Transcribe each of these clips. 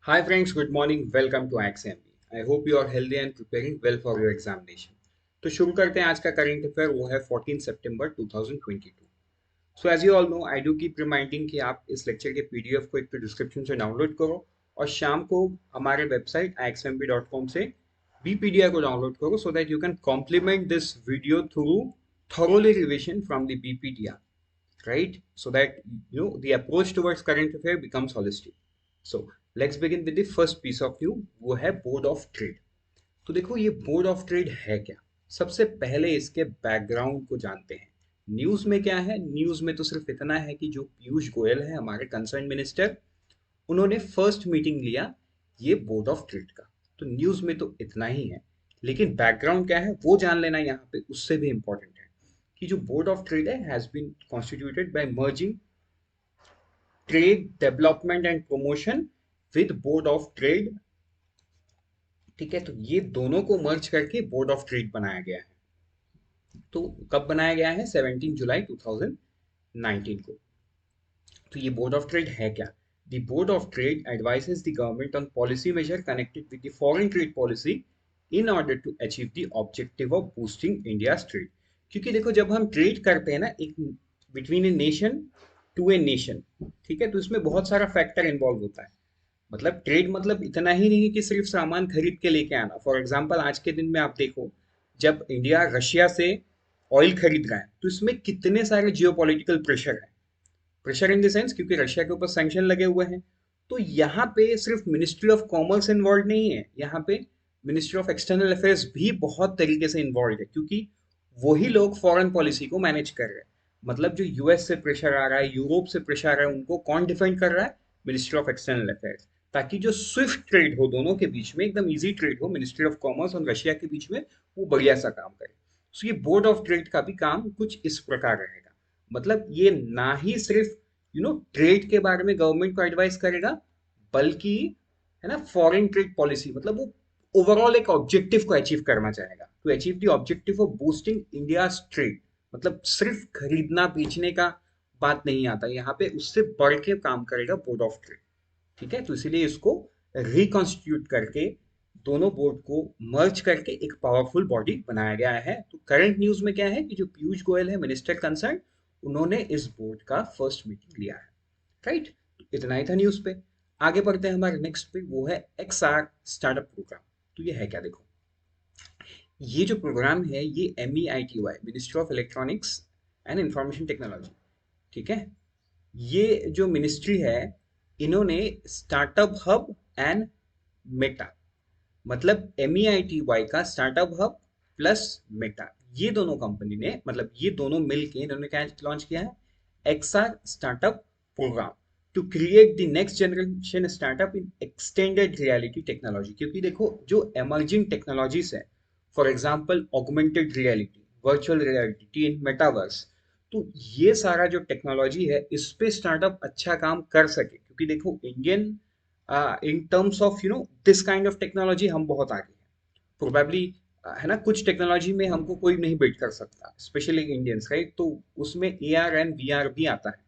Hi friends, good morning. Welcome to XMB. I hope you are healthy and preparing well for your examination. तो शुरू करते हैं आज का करंट अफेयर वो है 14 सितंबर 2022. So as you all know I do keep reminding कि आप इस लेक्चर के पीडीएफ को एक तो डिस्क्रिप्शन से डाउनलोड करो और शाम को हमारे वेबसाइट xmb.com से बीपीडीआई को डाउनलोड करो so that you can complement this video through thoroughly revision from the BPDR, right? So that the approach towards current affair becomes holistic. So let's begin with the first piece of news. वो है board of trade. तो देखो ये board of trade है क्या. सबसे पहले इसके बैकग्राउंड को जानते हैं. न्यूज में क्या है, न्यूज में तो सिर्फ इतना है कि जो पीयूष गोयल है हमारे कंसर्न मिनिस्टर, उन्होंने फर्स्ट मीटिंग लिया ये बोर्ड ऑफ ट्रेड का. तो न्यूज में तो इतना ही है, लेकिन बैकग्राउंड क्या है वो जान लेना यहाँ पे उससे भी इंपॉर्टेंट है कि जो बोर्ड ऑफ ट्रेड है has been constituted by merging trade development and promotion with board of trade. ठीक है, तो ये दोनों को मर्ज करके बोर्ड ऑफ ट्रेड बनाया गया है. तो कब बनाया गया है? 17 जुलाई 2019 को. तो ये बोर्ड ऑफ ट्रेड है क्या? The board of trade advises the government on policy major connected with the foreign trade policy in order to achieve the objective of boosting India trade. क्योंकि देखो जब हम ट्रेड करते हैं ना एक between a nation to a nation, ठीक है, तो इसमें बहुत सारा फैक्टर इन्वॉल्व होता है. मतलब ट्रेड मतलब इतना ही नहीं कि सिर्फ सामान खरीद के लेके आना. फॉर एग्जांपल आज के दिन में आप देखो, जब इंडिया रशिया से ऑयल खरीद रहा है तो इसमें कितने सारे जियोपॉलिटिकल प्रेशर है. प्रेशर इन द सेंस क्योंकि रशिया के ऊपर सैंक्शन लगे हुए हैं. तो यहाँ पे सिर्फ मिनिस्ट्री ऑफ कॉमर्स इन्वॉल्व नहीं है, यहाँ पे मिनिस्ट्री ऑफ एक्सटर्नल अफेयर्स भी बहुत तरीके से इन्वॉल्व है, क्योंकि वही लोग फॉरेन पॉलिसी को मैनेज कर रहे हैं. मतलब जो यूएस से प्रेशर आ रहा है, यूरोप से प्रेशर आ रहा है, उनको कौन डिफेंड कर रहा है? Ministry of external affairs. ताकि जो स्विफ्ट ट्रेड हो दोनों के बीच में, एकदम इजी ट्रेड हो मिनिस्ट्री ऑफ कॉमर्स और रशिया के बीच में, वो बढ़िया सा काम करे. सो ये बोर्ड ऑफ ट्रेड का भी काम कुछ इस प्रकार रहेगा. मतलब ये ना ही सिर्फ ट्रेड के बारे में गवर्नमेंट को एडवाइस करेगा, बल्कि है ना फॉरेन ट्रेड पॉलिसी, मतलब वो ओवरऑल एक ऑब्जेक्टिव को अचीव करना चाहेगा, to achieve the objective of boosting India trade. मतलब सिर्फ खरीदना बेचने का बात नहीं आता यहाँ पे, उससे बढ़ के काम करेगा बोर्ड ऑफ ट्रेड. ठीक है, तो इसीलिए इसको रिकॉन्स्टिट्यूट करके दोनों बोर्ड को मर्ज करके एक पावरफुल बॉडी बनाया गया है. तो करंट न्यूज में क्या है कि जो पीयूष गोयल है मिनिस्टर कंसर्न, उन्होंने इस बोर्ड का फर्स्ट मीटिंग लिया है. राइट, तो इतना ही था न्यूज पे. आगे बढ़ते हैं हमारे नेक्स्ट पे, वो है एक्सआर स्टार्टअप प्रोग्राम. तो ये है क्या? देखो ये जो प्रोग्राम है ये MEITY ministry of electronics and information technology, ठीक है, ये जो मिनिस्ट्री है इन्होंने स्टार्टअप हब एंड मेटा, मतलब MEITY का स्टार्टअप हब प्लस मेटा, ये दोनों कंपनी ने, मतलब ये दोनों मिलके इन्होंने क्या लॉन्च किया है? XR startup programme to create the next generation startup in extended reality technology. क्योंकि देखो जो एमर्जिंग टेक्नोलॉजीज है, for example augmented reality, virtual reality in metaverse, तो ये सारा जो टेक्नोलॉजी है इस पे स्टार्टअप अच्छा काम कर सके. क्योंकि देखो Indian in terms of this kind of technology हम बहुत आगे हैं प्रोबेबली, है ना. कुछ टेक्नोलॉजी में हमको कोई नहीं बीट कर सकता, स्पेशली इंडियंस, राइट. तो उसमें AR एंड VR भी आता है.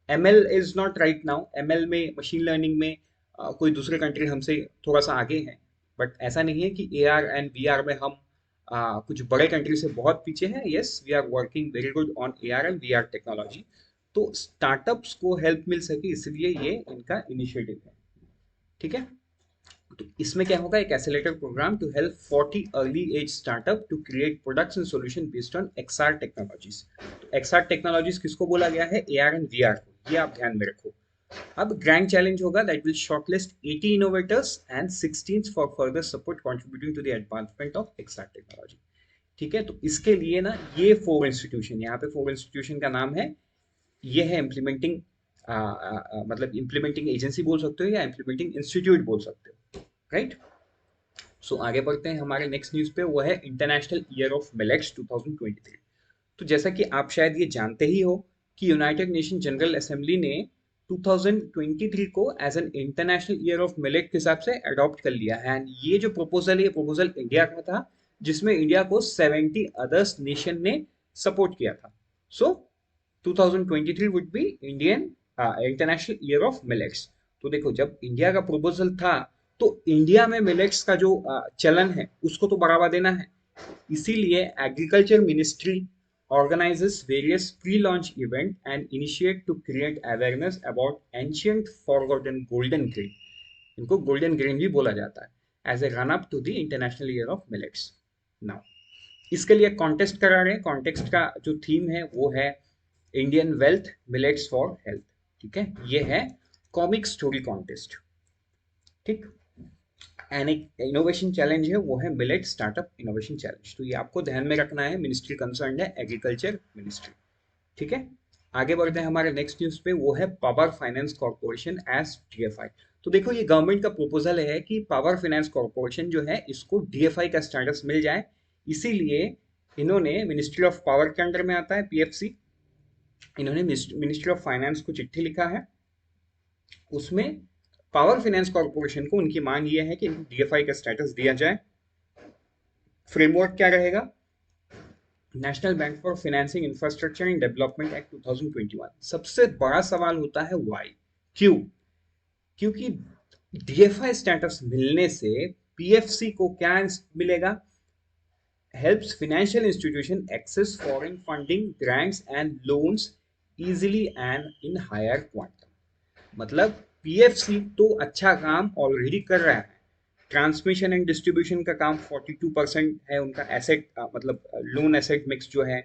ML is not right now, ML में मशीन लर्निंग में कोई दूसरे कंट्री हमसे थोड़ा सा आगे है, बट ऐसा नहीं है कि AR एंड VR में हम कुछ बड़े कंट्री से बहुत पीछे हैं. Yes, we are working very good on AR and VR technology. तो स्टार्टअप्स को हेल्प मिल सके इसलिए ये इनका इनिशिएटिव है. ठीक है, तो इसमें क्या होगा? एक accelerator programme to help 40 early age startup to create products and solution based on XR technologies. तो XR टेक्नोलॉजीज किसको बोला गया है? AR एंड VR को. ये आप ध्यान में रखो. अब ग्रैंड चैलेंज होगा that will shortlist 80 innovators and 16 for further support contributing to the advancement of XR technology. ठीक है, तो इसके लिए ना ये 4 इंस्टीट्यूशन, यहाँ पे 4 इंस्टीट्यूशन का नाम है, ये है इम्प्लीमेंटिंग, मतलब इम्प्लीमेंटिंग एजेंसी बोल सकते हो या इम्प्लीमेंटिंग इंस्टीट्यूट बोल सकते हो. राइट, सो आगे बढ़ते हैं हमारे नेक्स्ट न्यूज पे, वो है इंटरनेशनल ईयर ऑफ मिलेट्स 2023. तो जैसा कि आप शायद ये जानते ही हो कि यूनाइटेड नेशन जनरल असेंबली ने 2023 को as an international year of millet के हिसाब से अडॉप्ट कर लिया है. एंड ये जो प्रपोजल है, ये प्रपोजल इंडिया का था, जिसमें इंडिया को 70 अदर्स नेशन ने सपोर्ट किया था. सो 2023 would be Indian International Year of Millets. तो देखो जब इंडिया का प्रपोजल था तो इंडिया में मिलेट्स का जो चलन है उसको तो बढ़ावा देना है, इसीलिए agriculture ministry organizes various pre-launch event and initiate to create awareness about ancient forgotten golden grain, इनको गोल्डन ग्रेन भी बोला जाता है, as a run up to the international year of millets. Now इसके लिए कॉन्टेस्ट करा रहे हैं, कॉन्टेस्ट का जो थीम है वो है Indian wealth millets for health. ठीक है, ये है कॉमिक स्टोरी कॉन्टेस्ट। ठीक, एंड एक इनोवेशन चैलेंज है वो है मिलेट स्टार्टअप इनोवेशन चैलेंज। तो ये आपको ध्यान में रखना है, मिनिस्ट्री कंसर्न है एग्रीकल्चर मिनिस्ट्री। ठीक है, आगे बढ़ते हैं हमारे नेक्स्ट न्यूज पे, वो है power finance corporation as DFI. तो देखो ये गवर्नमेंट का प्रपोजल है कि पावर फाइनेंस कॉर्पोरेशन जो है इसको डीएफआई का स्टेटस मिल जाए, इसीलिए इन्होंने मिनिस्ट्री ऑफ पावर के अंडर में आता है पीएफसी, इन्होंने मिनिस्ट्री ऑफ फाइनेंस को चिट्ठी लिखा है, उसमें पावर फाइनेंस कॉर्पोरेशन को उनकी मांग ये है कि डीएफआई का स्टेटस दिया जाए। फ्रेमवर्क क्या रहेगा, national bank for financing infrastructure and development act 2021। सबसे बड़ा सवाल होता है वाई, क्यों? क्योंकि डीएफआई स्टेटस मिलने से पीएफसी को क्या मिलेगा, helps financial institution access foreign funding grants and loans easily and in higher quantum। मतलब पीएफसी तो अच्छा काम ऑलरेडी कर रहा है, ट्रांसमिशन एंड डिस्ट्रीब्यूशन का काम 42% है उनका एसेट, मतलब लोन एसेट मिक्स जो है,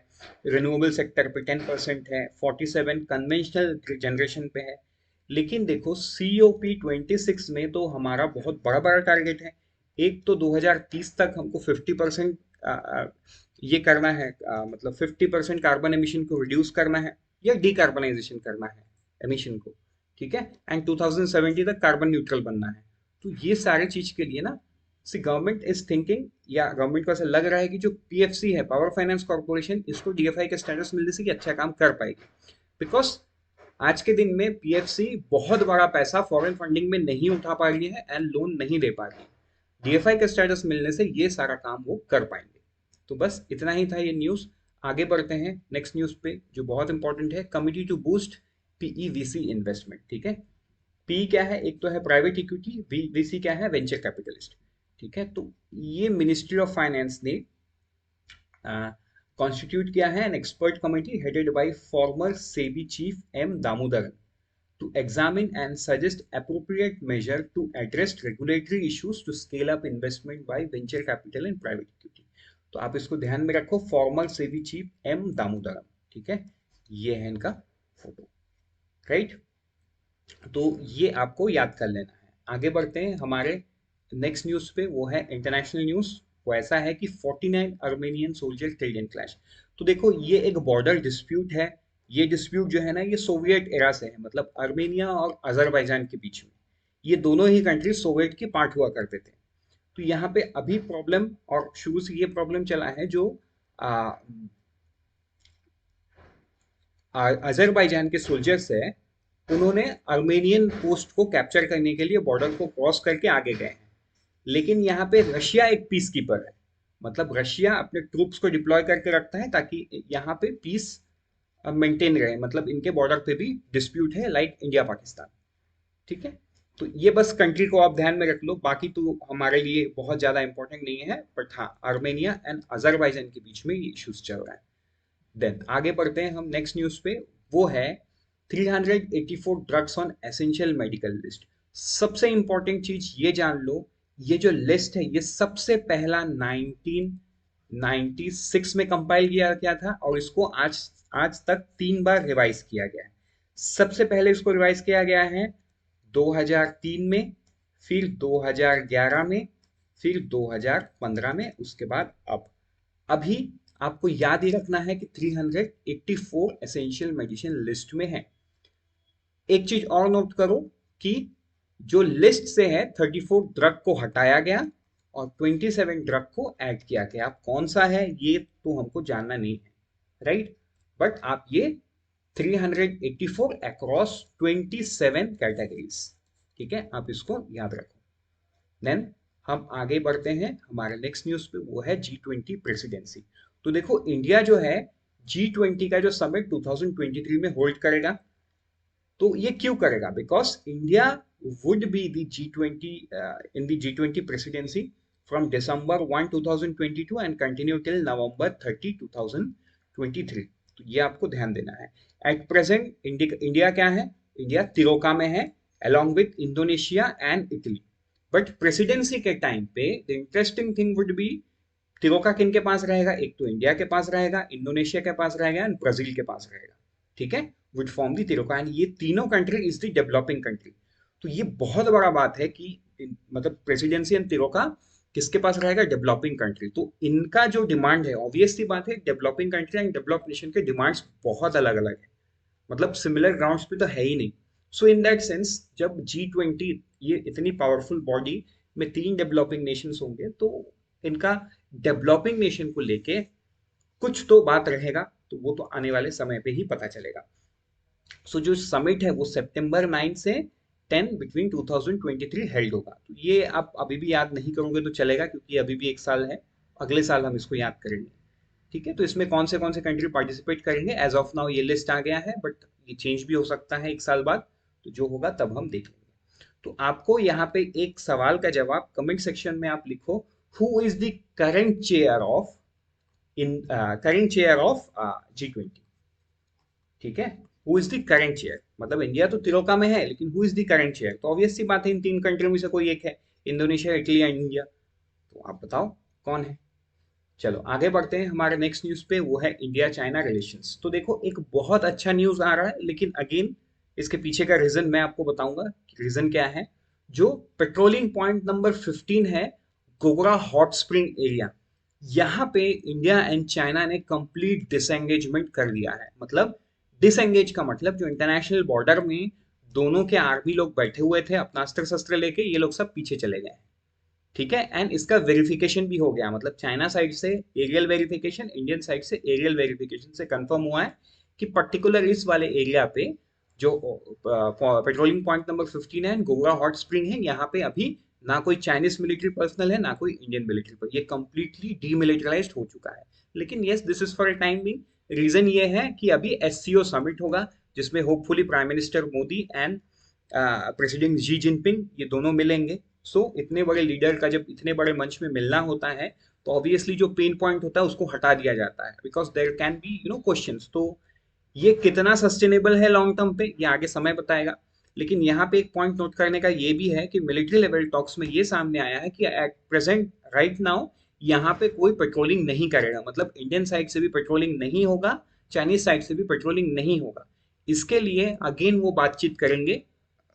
रिन्यूएबल सेक्टर पे 10% है, 47 कन्वेंशनल जनरेशन पे है। लेकिन देखो COP 26 में तो हमारा बहुत बड़ा बड़ा टारगेट है, एक तो 2030 तक हमको 50% ये करना है, मतलब 50% कार्बन एमिशन को रिड्यूस करना है या डीकार्बनाइजेशन करना है एमिशन को। ठीक है, एंड 2070 तक कार्बन न्यूट्रल बनना है। तो ये सारे चीज के लिए ना सी गवर्नमेंट इज थिंकिंग, या गवर्नमेंट को ऐसा लग रहा है कि जो पीएफसी है पावर फाइनेंस कॉर्पोरेशन, इसको डीएफआई का स्टेटस मिलने से अच्छा काम कर पाएगी, बिकॉज आज के दिन में पीएफसी बहुत बड़ा पैसा फॉरेन फंडिंग में नहीं उठा पा रही है एंड लोन नहीं दे पा रही है। डीएफआई का स्टेटस मिलने से ये सारा काम वो कर पाएंगे। तो बस इतना ही था ये न्यूज। आगे बढ़ते हैं नेक्स्ट न्यूज पे जो बहुत इंपॉर्टेंट है, कमिटी टू बूस्ट पीईवीसी इन्वेस्टमेंट। ठीक है, पी क्या है, एक तो है प्राइवेट इक्विटी, वीसी क्या है, वेंचर कैपिटलिस्ट। ठीक है, तो ये मिनिस्ट्री ऑफ फाइनेंस ने कॉन्स्टिट्यूट किया है an expert committee headed by former SEBI chief M Damodaran to examine and suggest appropriate measure to address regulatory issues to scale up investment by venture capital and private equity। तो आप इसको ध्यान में रखो, former SEBI chief M Damodaram. ठीक है, ये है इनका फोटो, राइट? तो ये आपको याद कर लेना है। आगे बढ़ते हैं हमारे नेक्स्ट न्यूज पे, वो है इंटरनेशनल न्यूज। वो ऐसा है कि 49 Armenian soldier killed in clash. तो देखो ये एक बॉर्डर डिस्प्यूट है, ये डिस्प्यूट जो है ना ये सोवियत एरा से है, मतलब अर्मेनिया और अजरबैजान के बीच में, ये दोनों ही कंट्री सोवियत की पार्ट हुआ करते थे। तो यहाँ पे अभी प्रॉब्लम, और शुरू से ये प्रॉब्लम चला है, जो अजरबैजान के सोल्जर्स है उन्होंने अर्मेनियन पोस्ट को कैप्चर करने के लिए बॉर्डर को क्रॉस करके आगे गए हैं, लेकिन यहाँ पे रशिया एक पीस कीपर है, मतलब रशिया अपने ट्रूप्स को डिप्लॉय करके रखता है ताकि यहाँ पे पीस मेंटेन रहे, मतलब इनके बॉर्डर पे भी डिस्प्यूट है लाइक इंडिया पाकिस्तान। ठीक है, तो ये बस कंट्री को आप ध्यान में रख लो, बाकी तो हमारे लिए बहुत ज्यादा इंपॉर्टेंट नहीं है, बट हाँ आर्मेनिया एंड अजरबैजान के बीच में ये इश्यूज चल रहा है। देन आगे बढ़ते हैं हम नेक्स्ट न्यूज पे, वो है 384 drugs on essential medical list. सबसे इंपॉर्टेंट चीज ये जान लो, ये जो लिस्ट है ये सबसे पहला 1996 में कंपाइल किया गया था और इसको आज आज तक 3 बार रिवाइज किया गया है। सबसे पहले इसको रिवाइज किया गया है 2003 में, फिर 2011 में, फिर 2015 में, उसके बाद अब अभी आपको याद ही रखना है कि 384 एसेंशियल मेडिसिन लिस्ट में है। एक चीज और नोट करो कि जो लिस्ट से है 34 ड्रग को हटाया गया और 27 ड्रग को ऐड किया गया। अब कौन सा है ये तो हमको जानना नहीं है, राइट? बट आप ये 384 अक्रॉस 27 कैटेगरीज, ठीक है, आप इसको याद रखो। देन हम आगे बढ़ते हैं हमारे नेक्स्ट न्यूज पे, वो है G20 प्रेसिडेंसी। तो देखो इंडिया जो है G20 का जो समिट 2023 में होल्ड करेगा। तो ये क्यों करेगा? Because India would be the G20 in the G20 presidency from December 1, 2022 and continue till November 30, 2023. तो ये आपको ध्यान देना है. At present, इंडिया क्या है? इंडिया तिरोका में है, along with Indonesia and Italy. But presidency के टाइम पे the interesting thing would be तिरोका किन के पास रहेगा? एक तो इंडिया के पास रहेगा, इंडोनेशिया के पास रहेगा एंड ब्राजील के पास रहेगा. ठीक है, वुड फॉर्म दी तिरोका एंड ये तीनों country is the developing country. तो ये बहुत बड़ा बात है कि मतलब प्रेसिडेंसी एंड तिरोका किसके पास रहेगा? Developing country. तो इनका जो डिमांड है, ऑब्वियसली बात है, developing country and developed nation के डिमांड्स बहुत अलग अलग है. मतलब सिमिलर ग्राउंड्स पे तो है ही नहीं. सो इन दैट सेंस जब G20 ये इतनी पावरफुल बॉडी में तीन डेवलपिंग नेशंस होंगे तो इनका डेवलपिंग नेशन को लेके कुछ तो बात रहेगा. तो वो तो आने वाले समय पे ही पता चलेगा. सो जो समिट है वो सितंबर 9 से 10 बिटवीन 2023 हेल्ड होगा. तो ये आप अभी भी याद नहीं करोगे तो चलेगा, क्योंकि अभी भी एक साल है. अगले साल हम इसको याद करेंगे. ठीक है, तो इसमें कौन से कंट्री पार्टिसिपेट करेंगे? एज ऑफ नाउ ये लिस्ट आ गया है, बट ये चेंज भी हो सकता है एक साल बाद. तो जो होगा तब हम देख लेंगे. तो आपको यहाँ पे एक सवाल का जवाब कमेंट सेक्शन में आप लिखो. Who is the current chair of G20? ठीक है, who is the current chair. मतलब इंडिया तो तिरोका में है, लेकिन who is the current chair? तो ऑब्वियस सी बात है इन तीन कंट्री में से कोई एक है, इंडोनेशिया, इटली या इंडिया. तो आप बताओ कौन है. चलो आगे बढ़ते हैं हमारे नेक्स्ट न्यूज पे, वो है इंडिया चाइना रिलेशंस. तो देखो एक बहुत अच्छा न्यूज आ रहा है, लेकिन अगेन इसके पीछे का रीजन मैं आपको बताऊंगा. रीजन क्या है? जो पेट्रोलिंग पॉइंट नंबर 15 है, गोगरा हॉट स्प्रिंग एरिया, यहाँ पे इंडिया एंड चाइना ने कंप्लीट डिसएंगेजमेंट कर दिया है. मतलब डिसएंगेज का मतलब जो इंटरनेशनल बॉर्डर में दोनों के आर्मी लोग बैठे हुए थे अपना अस्त्र शस्त्र लेके, ये लोग सब पीछे चले गए. ठीक है, एंड इसका वेरिफिकेशन भी हो गया. मतलब चाइना साइड से एरियल वेरिफिकेशन, इंडियन साइड से एरियल वेरिफिकेशन से कंफर्म हुआ है कि पर्टिकुलर इस वाले एरिया पे जो पेट्रोलिंग पॉइंट नंबर 15 है, गोगरा हॉट स्प्रिंग है, यहाँ पे अभी ना कोई चाइनीज मिलिट्री पर्सनल है, ना कोई इंडियन मिलिट्री पर. ये कंप्लीटली डीमिलिटराइज्ड हो चुका है. लेकिन yes, this is for a time being. Reason ये है कि अभी एससीओ समिट होगा, जिसमें hopefully prime minister Modi and president Xi Jinping ये दोनों मिलेंगे. इतने बड़े लीडर का जब इतने बड़े मंच में मिलना होता है, तो ऑब्वियसली जो पेन पॉइंट होता है उसको हटा दिया जाता है, because there can be questions. तो ये कितना सस्टेनेबल है लॉन्ग टर्म पे, ये आगे समय बताएगा. लेकिन यहाँ पे एक पॉइंट नोट करने का ये भी है कि मिलिट्री लेवल टॉक्स में ये सामने आया है कि एट प्रेजेंट राइट नाउ यहाँ पे कोई पेट्रोलिंग नहीं करेगा. मतलब इंडियन साइड से भी पेट्रोलिंग नहीं होगा, चाइनीज साइड से भी पेट्रोलिंग नहीं होगा. इसके लिए अगेन वो बातचीत करेंगे,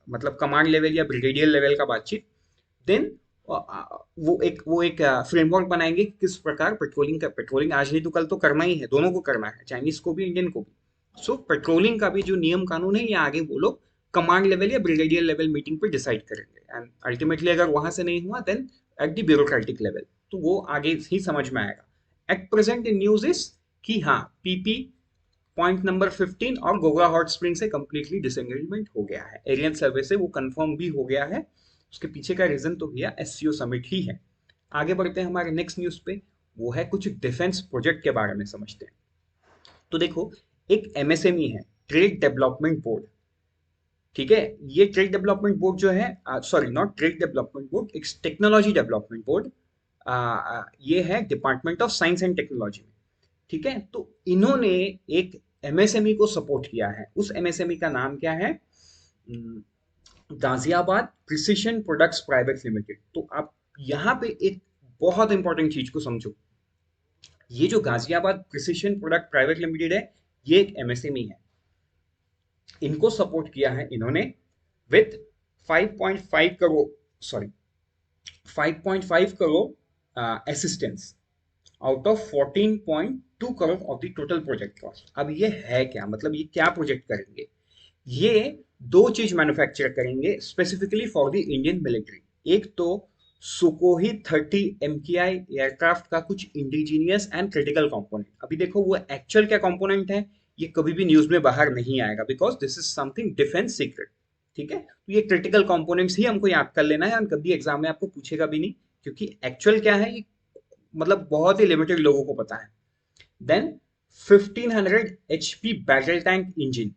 मतलब कमांड लेवल या ब्रिगेडियर लेवल का बातचीत. देन वो एक फ्रेमवर्क बनाएंगे कि किस प्रकार पेट्रोलिंग आज नहीं तो कल तो करना ही है, दोनों को करना है, चाइनीज को भी इंडियन को भी. पेट्रोलिंग का भी जो नियम कानून है ये आगे वो लोग कमांड लेवल या ब्रिगेडियर लेवल मीटिंग पे डिसाइड करेंगे. एंड अल्टीमेटली अगर वहां से नहीं हुआ then at the bureaucratic level, तो वो आगे ही समझ में आएगा. At present in news is कि हाँ, पीपी पॉइंट नंबर 15 और गोगा हॉट स्प्रिंग से कंप्लीटली डिसएंगेजमेंट हो गया है. एरियन सर्वे से वो कंफर्म भी हो गया है. उसके पीछे का रीजन तो भैया एससीओ समिट ही है. आगे बढ़ते हैं हमारे नेक्स्ट न्यूज पे, वो है कुछ डिफेंस प्रोजेक्ट के बारे में समझते हैं. तो देखो एक एमएसएमई है, ट्रेड डेवलपमेंट बोर्ड. ठीक है, ये ट्रेड डेवलपमेंट बोर्ड जो है, sorry not trade development board, एक टेक्नोलॉजी डेवलपमेंट बोर्ड, ये है department of science and technology में. ठीक है, तो इन्होंने एक एमएसएमई को सपोर्ट किया है. उस एमएसएमई का नाम क्या है? Ghaziabad precision products private limited. तो आप यहाँ पे एक बहुत इंपॉर्टेंट चीज को समझो. ये जो Ghaziabad precision product private limited है, ये एक एमएसएमई है. इनको सपोर्ट किया है इन्होंने with 5.5 crore, sorry 5.5 crore assistance out of 14.2 crore of the total project cost. अब ये है क्या? मतलब ये क्या प्रोजेक्ट करेंगे? ये दो चीज मैन्युफैक्चर करेंगे specifically for the Indian military. एक तो सुकोही 30 MKI एयरक्राफ्ट का कुछ इंडिजीनियस एंड क्रिटिकल कंपोनेंट. अभी देखो वो एक्चुअल क्या कंपोनेंट है ये कभी भी न्यूज में बाहर नहीं आएगा, because this is something defence secret. ठीक है, तो ये क्रिटिकल कंपोनेंट्स ही हमको याद कर लेना है, और कभी एग्जाम में आपको पूछेगा भी नहीं, क्योंकि एक्चुअल क्या है ये मतलब बहुत ही लिमिटेड लोगों को पता है. Then 1500 HP battle tank engine.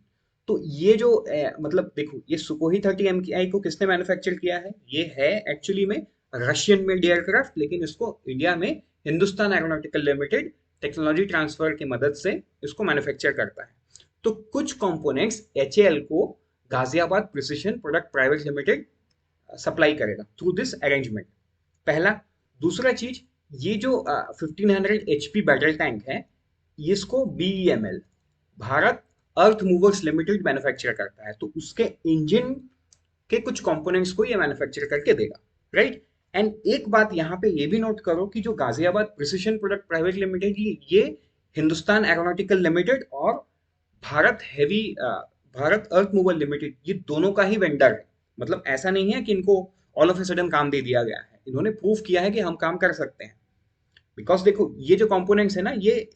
तो तो ये जो मतलब देखो, ये सुकोही 30 MKI को किसने मैन्युफैक्चर किया है? ये है एक्चुअली में रशियन मेड एयरक्राफ्ट, लेकिन इसको इंडिया में Hindustan aeronautical limited technology transfer की मदद से इसको मैन्युफैक्चर करता है। तो कुछ कंपोनेंट्स HAL को Ghaziabad precision product private limited supply करेगा थ्रू दिस अरेंजमेंट। पहला। दूसरा चीज, ये जो 1500 HP बैटल टैंक है, इसको BEML भारत अर्थ मूवर्स लिमिटेड मैन्युफैक्चर करता है, तो उसके इंजन के कुछ कंपोनेंट्स को ये मैन्युफैक्चर करके देगा, राइट। एंड एक बात यहाँ पे ये भी नोट करो कि जो Ghaziabad precision product private limited, ये हिंदुस्तान एरोनॉटिकल लिमिटेड और भारत हेवी भारत अर्थ मूवर लिमिटेड, ये दोनों का ही वेंडर है। मतलब ऐसा नहीं है कि इनको ऑल ऑफ ए सडन काम दे दिया गया है, इन्होंने प्रूव किया है कि हम काम कर सकते हैं। बिकॉज देखो, ये जो कंपोनेंट्स है ना, ये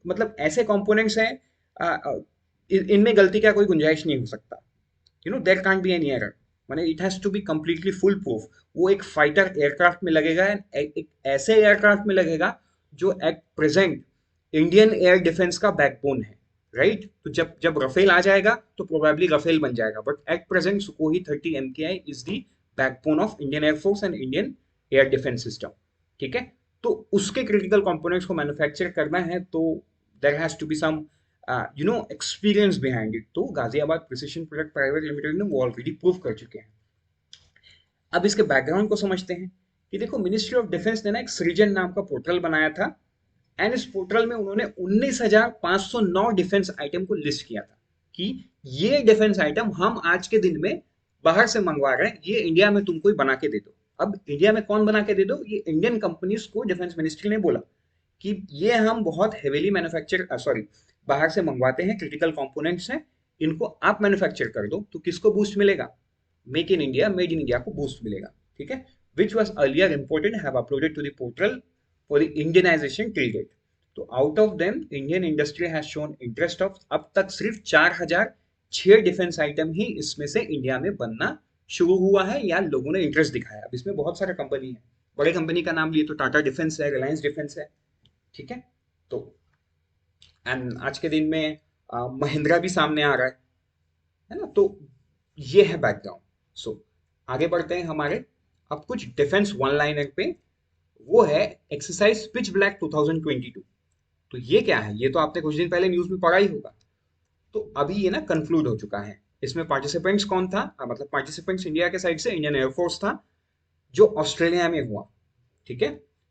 मतलब ऐसे कंपोनेंट्स हैं, इनमें गलती का कोई गुंजाइश नहीं हो सकता। There can't be any error, माने it has to be completely full proof. वो एक फाइटर एयरक्राफ्ट में लगेगा, एक ऐसे एयरक्राफ्ट में लगेगा जो at present Indian air defence का बैकबोन है, राइट। तो जब जब रफेल आ जाएगा तो प्रोबेबली रफेल बन जाएगा, but at present Sukhoi 30 MKI is the backbone of Indian air force and Indian air defence system, ठीक है। तो उसके क्रिटिकल कंपोनेंट्स को मैन्युफैक्चर करना है, तो there has to be some experience behind it. तो Ghaziabad precision product private limited ने वो ऑलरेडी प्रूव कर चुके हैं। अब इसके बैकग्राउंड को समझते हैं कि देखो, मिनिस्ट्री ऑफ डिफेंस ने ना एक सृजन नाम का पोर्टल बनाया था, एंड इस पोर्टल में उन्होंने 19,509 डिफेंस आइटम को लिस्ट किया था कि ये डिफेंस आइटम हम आज के दिन में बाहर से मंगवा रहे हैं, ये इंडिया में तुमको ही बना के दे दो। अब इंडिया में कौन बना के दे दो? ये इंडियन कंपनीज को डिफेंस मिनिस्ट्री ने बोला कि ये हम बहुत हेवीली मैन्युफैक्चर बाहर से मंगवाते हैं, क्रिटिकल कंपोनेंट्स हैं, इनको आप मैन्युफैक्चर कर दो। तो किसको बूस्ट मिलेगा? Make in India, made in India को बूस्ट मिलेगा, ठीक है। Which was earlier imported have uploaded to the portal for the Indianisation till date. तो out of them Indian industry has shown interest of, अब तक सिर्फ 4006 defence item ही इसमें से इंडिया में बनना शुरू हुआ है, या लोगों ने इंटरेस्ट दिखाया। अब इसमें बहुत सारे कंपनी है, बड़े कंपनी का नाम लिए तो टाटा डिफेंस है, रिलायंस डिफेंस है, ठीक है। तो एंड आज के दिन में महिंद्रा भी सामने आ रहा है ना। तो ये है बैकग्राउंड। सो आगे बढ़ते हैं हमारे अब कुछ डिफेंस वन लाइनर पे। वो है एक्सरसाइज पिच ब्लैक 2022। तो ये क्या है? ये तो आपने कुछ दिन पहले न्यूज में पढ़ा ही होगा। तो अभी ये ना कंक्लूड हो चुका है। इसमें पार्टिसिपेंट्स कौन था? मतलब पार्टिसिपेंट्स इंडिया के साइड से इंडियन एयरफोर्स था, जो ऑस्ट्रेलिया में हुआ, ठीक है।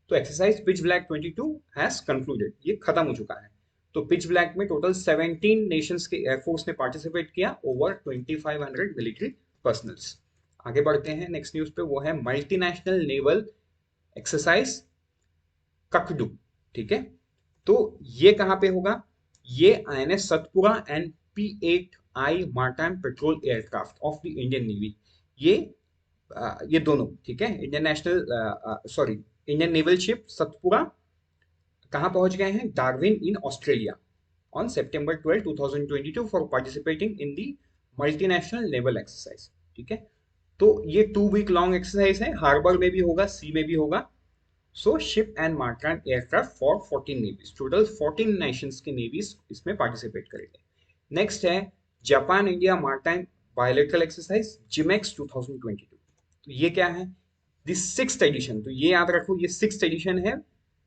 तो exercise pitch black 22 has concluded, ये खत्म हो चुका है। तो पिच ब्लैक में टोटल 17 नेशंस के एयरफोर्स ने पार्टिसिपेट किया, ओवर 2500 मिलिट्री पर्सनल्स। आगे बढ़ते हैं नेक्स्ट न्यूज पे, वो है मल्टीनेशनल नेवल एक्सरसाइज ककडू, ठीक है। तो ये कहां पे होगा? ये INS Satpura and P8I maritime patrol aircraft of the Indian navy, ये दोनों, ठीक है। इंडियन नेवल शिप सतपुरा कहां पहुंच गए हैं? Darwin in Australia on September 12, 2022 for participating in the multinational naval exercise, ठीक है। तो ये 2 वीक लॉन्ग एक्सरसाइज है, हार्बर में भी होगा, सी में भी होगा। So ship and maritime aircraft for 14 navies, total 14 nations के नेवीज इसमें पार्टिसिपेट करेंगे। नेक्स्ट है Japan India maritime bilateral exercise JIMEX 2022। तो ये क्या है? The 6th edition. तो ये याद रखो, ये 6th एडिशन है।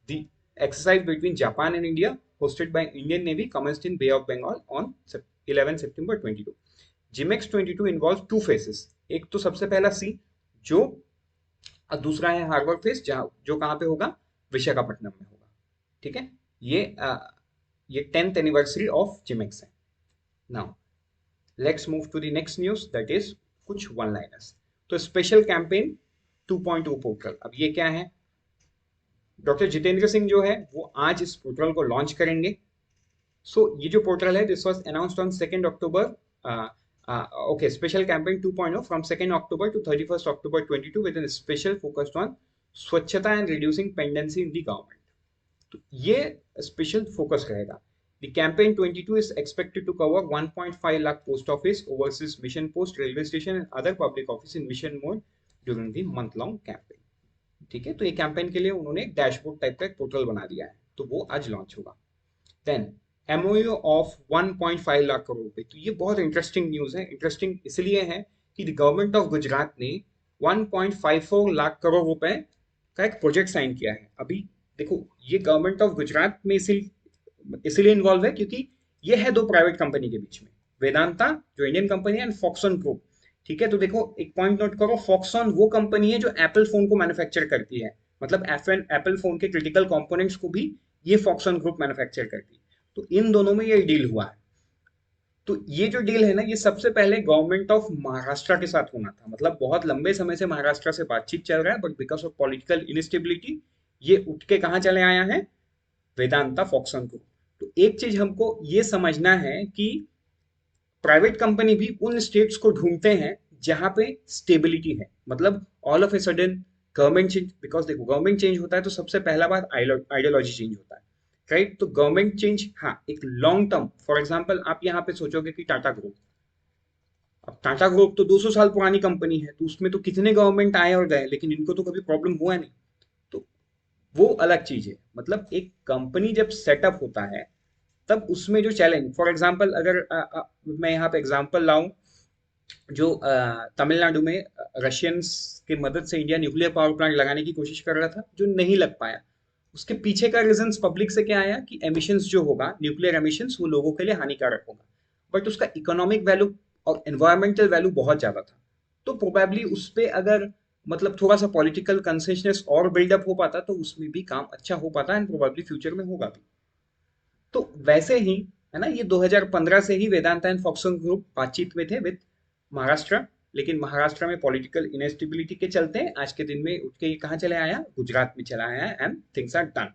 The exercise between Japan and India hosted by Indian Navy commenced in Bay of Bengal on 11 September 22। JIMEX 22 involves 2 phases। एक तो सबसे पहला सी, जो दूसरा है हार्बर फेस, जो कहां पे होगा? विशाखापट्टनम में होगा, ठीक है। ये 10th एनिवर्सरी ऑफ जिमेक्स है। Now let's move to the next news, that is कुछ वन लाइनर्स। तो स्पेशल कैंपेन 2.0 पोर्टल, अब ये क्या है? डॉक्टर जितेंद्र सिंह जो है वो आज इस पोर्टल को लॉन्च करेंगे। सो ये जो पोर्टल है, this was announced on 2 October. Okay, special campaign 2.0 from 2 October to 31 October 22 with a special focused on स्वच्छता and reducing pendency in the government। तो ये स्पेशल फोकस रहेगा। The campaign 22 is expected to cover 1.5 lakh post office, overseas mission post, railway station and other public office in mission mode during the month long campaign, ठीक है। तो ये campaign के लिए उन्होंने एक डैशबोर्ड टाइप का एक पोर्टल बना दिया है, तो वो आज लॉन्च होगा। Then MOU of 1.5 lakh crore रुपए। तो ये बहुत इंटरेस्टिंग न्यूज़ है। इंटरेस्टिंग इसलिए है कि गवर्नमेंट ऑफ गुजरात ने 1.54 लाख करोड़ रुपए का एक प्रोजेक्ट साइन किया है अभी। देखो, ये गवर्नमेंट ऑफ गुजरात में इसीलिए इन्वॉल्व है क्योंकि ये है दो प्राइवेट कंपनी के बीच में, वेदांता जो इंडियन कंपनी है एंड फॉक्सॉन ग्रुप। ठीक है, तो देखो एक पॉइंट नोट करो, फॉक्सॉन वो कंपनी है जो एप्पल फोन को मैन्युफैक्चर करती है, मतलब एप्पल फोन के क्रिटिकल कंपोनेंट्स को भी ये फॉक्सॉन ग्रुप मैन्युफैक्चर करती है। तो इन दोनों में ये डील हुआ है। तो ये जो डील है ना, ये सबसे पहले गवर्नमेंट ऑफ महाराष्ट्र के साथ होना था, मतलब बहुत लंबे समय से महाराष्ट्र से बातचीत चल रहा है, but because of political instability ये उठ के कहाँ चले आया है, वेदांता फॉक्सॉन को। तो एक चीज हमको ये समझना है कि प्राइवेट कंपनी भी उन स्टेट्स को ढूंढते हैं जहां पे स्टेबिलिटी है, मतलब all of a sudden government change, because देखो गवर्नमेंट चेंज होता है तो सबसे पहला बात आइडियोलॉजी चेंज होता है, राइट। तो गवर्नमेंट चेंज, हाँ, एक लॉन्ग टर्म, फॉर एग्जांपल आप यहाँ पे सोचोगे कि टाटा ग्रुप, अब टाटा ग्रुप तो 200 साल पुरानी कंपनी है, तो उसमें तो कितने गवर्नमेंट आए और गए, लेकिन इनको तो कभी प्रॉब्लम हुआ नहीं। तो वो अलग चीज है, मतलब एक कंपनी जब सेटअप होता है तब उसमें जो चैलेंज, फॉर एग्जांपल अगर मैं यहाँ पे एग्जांपल लाऊं, जो तमिलनाडु में रशियंस की मदद से इंडिया न्यूक्लियर पावर प्लांट लगाने की कोशिश कर रहा था, जो नहीं लग पाया। उसके पीछे का रीजन पब्लिक से क्या आया कि एमिशंस जो होगा, न्यूक्लियर एमिशंस, वो लोगों के लिए हानिकारक होगा, बट उसका इकोनॉमिक वैल्यू और एनवायरमेंटल वैल्यू बहुत ज्यादा था। तो प्रोबेबली उस पे अगर मतलब थोड़ा सा पॉलिटिकल कंसेशनस और बिल्डअप हो पाता तो उसमें भी काम अच्छा हो पाता एंड प्रोबेबली फ्यूचर में होगा भी। तो वैसे ही है ना, ये 2015 से ही वेदांता एंड फॉक्सकॉन ग्रुप बातचीत में थे विद महाराष्ट्र, लेकिन महाराष्ट्र में पॉलिटिकल इनस्टेबिलिटी के चलते आज के दिन में उठ के ये कहाँ चले आया, गुजरात में चला आया एंड थिंग्स आर डन।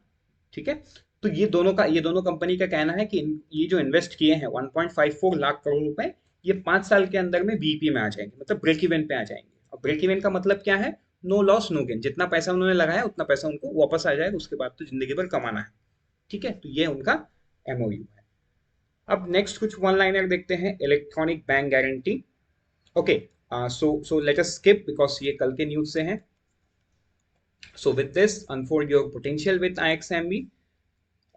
ठीक है, तो ये दोनों कंपनी का कहना है कि ये जो इन्वेस्ट किए हैं 1.54 लाख करोड़ रुपए, ये 5 साल के अंदर में बीईपी में आ जाएंगे, मतलब ब्रेक इवन पे आ जाएंगे। और ब्रेक इवन का मतलब क्या है, नो लॉस नो गेन, जितना पैसा उन्होंने लगाया उतना पैसा उनको वापस आ जाएगा, उसके बाद तो जिंदगी भर कमाना है। ठीक है, तो ये उनका एमओयू है। अब नेक्स्ट कुछ वन लाइनर देखते हैं, electronic bank guarantee. Okay, so let us skip because ये कल के न्यूज से हैं। So with this, unfold your potential with IXMB.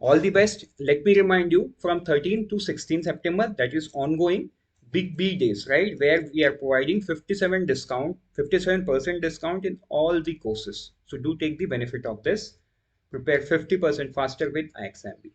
All the best. Let me remind you, from 13 to 16 September, that is ongoing Big B days, right? Where we are providing 57% discount in all the courses. So do take the benefit of this. Prepare 50% faster with IXMB.